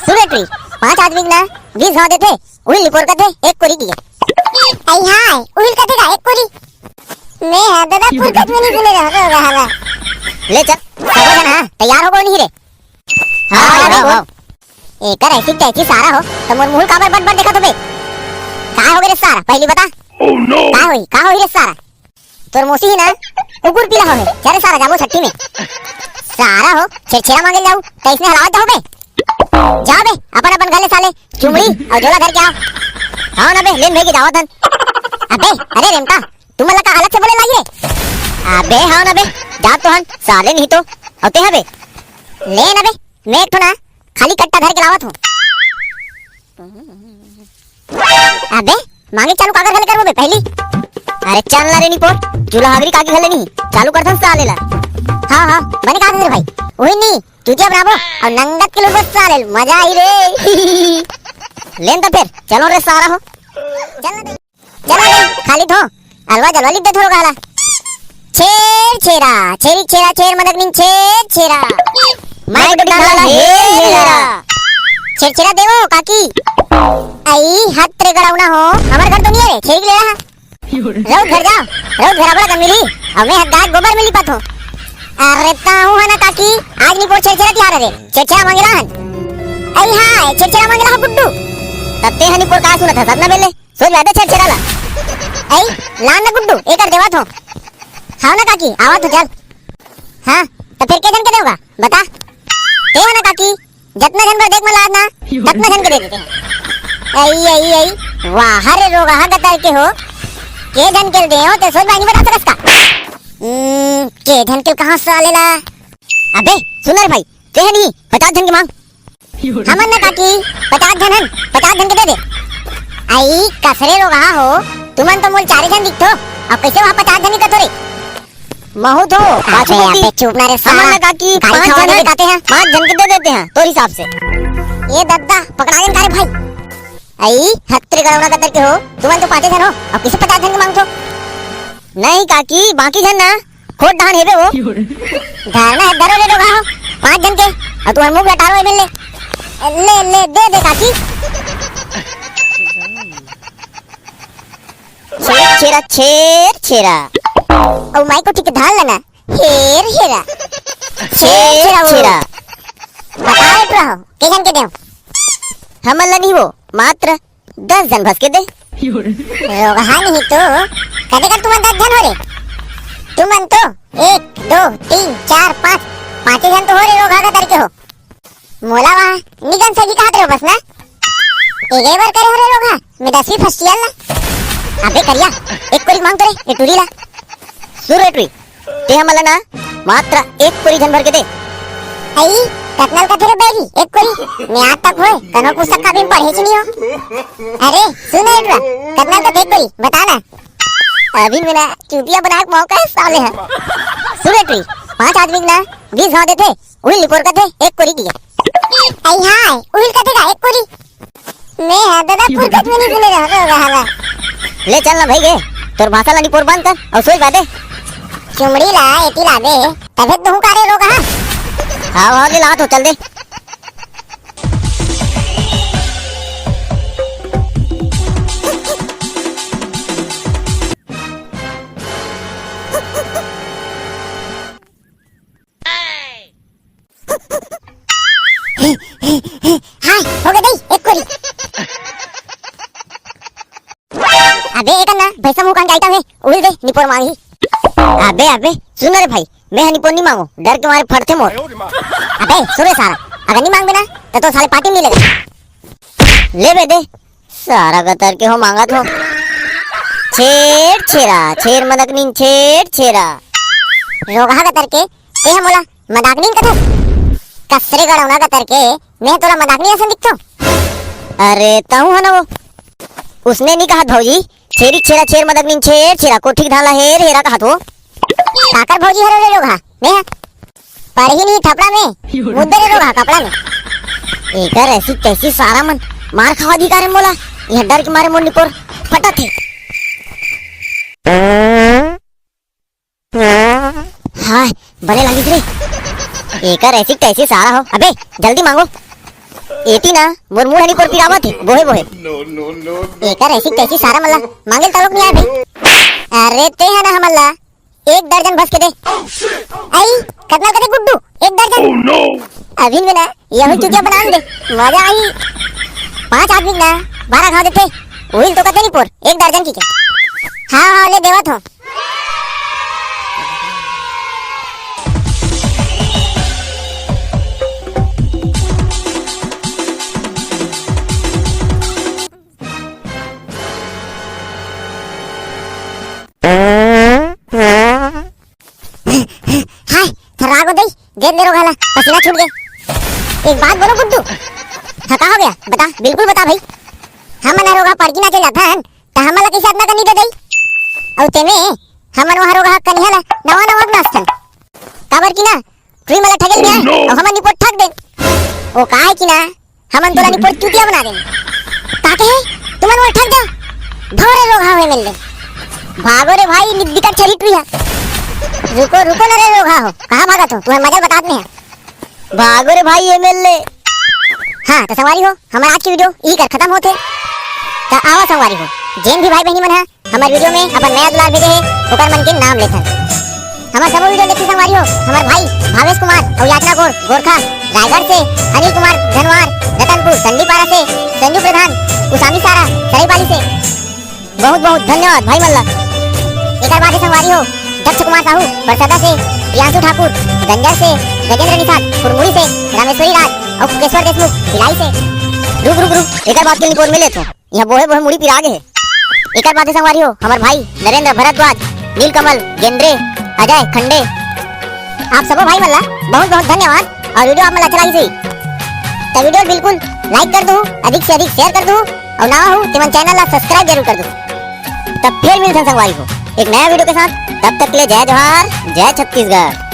सुरेट्री 5 आदमी ना 20 गांव देते उहिल लिपोर का थे एक कोरी दिया। आई हाय उहिल का थे एक कोरी मैं है दादा पुरकत में नहीं सुने रहा ले चल सब जन हां तैयार हो गो नहीं रे। हां एक ऐसी कैसी सारा हो तो मोर मुंह काबर बट देखा तो बे का हो रे सारा पहली बता। ओह नो का होई रे सारा तोर मोसी ही ना उगुर पीला हो चारे सारा जामो छट्टी में सारा हो छेछेरा मांगे जाऊ तो इसने हलावत हो बे जा बे अपन अपन गले साले चुमड़ी और झोला धर के आओ। हां ना बे लेन भेगी दावत हन। अबे अरे रेमका तुम लगा अलग से बोले लाइए। अबे हां ना बे जा तो हन साले नहीं तो होते हैं बे ले ना बे मैं तो ना खाली कट्टा धर के लावत हूं। अबे मांगे चालू कागर घले करबो बे पहली। अरे चल ना रे निपोर चूल्हा हागरी कागी घले नहीं चालू करथन साले ला। हां बने का दे भाई ओही नहीं तुझे बनाबो और नंगत के लोग साले मजा आई रे। लेन तो फिर चलो रे सारा हो चल खाली थो अलवा जलवा लिप दे थोड़ा गाला छेर छेरा छेरी छेरा छेर मदक निन छेर छेरा मैं तो डाला हेरा छेर छेरा देवो काकी आई हाथ तेरे गड़ाउना हो हमारे घर तो नहीं है छेरी ले रहा रोज घर जाओ रोज घर बड़ा मिली और मैं हद गोबर मिली पाथो। अरे ताऊ है ना काकी आज नहीं पोछे छेरा तिहार रे छेरा मांगे रहन। आई हाय छेरा मांगे रहा बुड्डू तत्ते हनी पोर का सुना था सदना बेले सोच लादे छेरा ला आई लान ना गुड्डू एक कर देवा थो। हां ना काकी आवा तो चल। हां तो फिर के जन के देगा बता ए ना काकी जितना जन देख में लादना उतना जन के दे देते हैं। आई वाह रे रोगा हा गतर के हो के जन के दे हो तो सोच भाई नहीं बता सकस का के जन के कहां से आलेला। अबे सुन रे भाई के नहीं 50 जन के मांग हमन ना काकी 50 जन हन 50 जन के दे दे। आई कसरे रोगा हो तुमन तो मोल 4 जन दिखतो अब कैसे वहां 50 जन का थोड़े महू तो पाछे पे चुप ना रे साला ना काकी 5 जन दिखाते हैं 5 जन के दे देते हैं तोर हिसाब से। ये दद्दा पकड़ा गन करे भाई आई हत्रे गड़ौना कतर के हो तुमन तो 5 जन हो अब किसे 50 जन के मांगतो नहीं काकी बाकी जन ना खोट धान हेबे वो धारना है धरो रे रोगा हो 5 जन के और तुम्हारे मुंह हटारो है ले ले दे काकी छेरा छेर छेरा और माइक को ठीक ढाल लेना हेर हेरा छेर छेरा बता रे रहो के जन के देओ हमला नहीं वो मात्र 10 जन भस के दे रोगा नहीं तो कदे कर तुम 10 जन हो रे तुमन तो 1 2 3 4 5 जन तो हो रे रोगा का करके हो मोला वहां निगन सगी कहात रे बस ना एक बार करे हो रे रोगा मैं 10वीं फर्स्ट ईयर ला। अबे करिया एक कोरी मांग करे ये टूरी ला सुरेट्री ते हमला ना मात्र एक कोरी जन भर के दे। आई कतनल का तेरे बैगी एक कोरी मैं आज तक होए कनो पुस्तक का भी पढ़े च नहीं हो। अरे सुन रे कतनल का एक कोरी बता ना अभी मेरा चूतिया बना के मौका है साले है। सुरेट्री 5 आदमी ना 20 गांव देते उहिल लिपोर का थे एक कोरी दिया। आई हाय उहिल का थे एक कोरी मैं है दादा पुरकत में नहीं सुने रहा ले चल ना भाई गे तोर भाषा ला निपोर बंद कर और सोच बादे चुमड़ी ला एती ला दे तबे तो हूं कारे रोगा। हां ले ला तो चल दे हाय हो गई एक कोरी। अबे एक ना पैसा मुंह कान जाता है उड़ दे निपोर मांगी। अबे सुन रे भाई मैं निपोर नहीं मांगू डर के मारे फटते मोर। अबे सुन सारा अगर नहीं मांग बिना तो साले पार्टी मिलेगा ले बे दे सारा गतर के हो मांगा तो छेर छेरा छेर मदक नीन छेर छेरा रोगा गतर के ते हमला मदाक नीन कथस कसरे गड़ौना गतर के मैं तोरा मदाक नहीं ऐसा दिखतो। अरे ताऊ है ना वो उसने नहीं कहा भौजी छेरी छेरा छेर मदक नीन छेर छेरा को ठीक ढाला हेर हेरा कहा तो काकर भौजी हरो रे रोगा मैं पर ही नहीं थपड़ा में मुद्दे रे रोगा कपड़ा में एकर ऐसी तैसी सारा मन मार खावा अधिकार मोला यह डर के मारे मोर निकोर फटा थे। हाय बड़े लगी रे एकर ऐसी तैसी सारा हो। अबे जल्दी मांगो एटी ना मोर मुंह हनी पोर पिरावा थे बोहे बोहे एकर ऐसी तैसी सारा मल्ला मांगे तालुक नहीं आए भाई। अरे ते है ना हमल्ला एक दर्जन भस के दे आई कितना करे गुड्डू एक दर्जन अभी में ना यही चुतिया बना दे मजा आई 5 आदमी ना 12 खा देते वही तो कहते नहीं पोर एक दर्जन की क्या। हाँ हाँ ले देवा तो हाय थरागो दई गेंद ले रो घाला पसीना छूट गए। एक बात बोलो गुड्डू हाँ का हो गया बता बिल्कुल बता भाई। हम ना रोगा पड़की ना चल जाता है तो हमला कैसे अपना करनी दे दई और तेमे हमन वहां रोगा कन्हला नवा नवा नास्तन काबर की ना तुई मला ठगल गया और हमन निपोट ठग दे ओ काहे की ना हमन तोला निपोट चुतिया बना दे ताके तुमन वो ठग जा भोरे रोगा होए मिल ले भागो रे भाई निब्बिका चली तुई है रुको रुको ना रे रोगा हो कहां भागा तू तुम्हें मजा बता दे भागो रे भाई एमएलए। हाँ तो संवारी हो हमारा आज की वीडियो ई कर खत्म होते तो आवा संवारी हो जेन भी भाई बहनी मन है हमारे वीडियो में अपन नया दुलार भेजे है ओकर मन के नाम लेथन हमारा सब वीडियो देखते संवारी हो हमारे भाई भावेश कुमार और यातना गोर गोरखा रायगढ़ से अनिल कुमार धनवार रतनपुर संदीपारा से संजू प्रधान उसामी सारा सरायपाली से बहुत बहुत धन्यवाद भाई मल्ला। एक बार संवारी हो दक्ष कुमार साहू बरसदा से प्रियांशु ठाकुर गंजा से गजेंद्र निषाद फुरमुड़ी से रामेश्वरी राज और कुकेश्वर देशमुख भिलाई से रुक एक बात के रिपोर्ट मिले तो यहाँ बोहे बोहे मुड़ी पिरागे है। एक बात संवारी हो हमारे भाई नरेंद्र भरद्वाज नीलकमल गेंद्रे अजय खंडे आप सबको भाई मल्ला बहुत बहुत धन्यवाद और वीडियो आप मला अच्छा लगी सही तो वीडियो बिल्कुल लाइक कर दो अधिक से अधिक शेयर कर दो और ना हो तो चैनल ला सब्सक्राइब जरूर कर दो। तब फिर मिलते हैं संगवारी को एक नया वीडियो के साथ तब तक के लिए जय जोहार जय छत्तीसगढ़।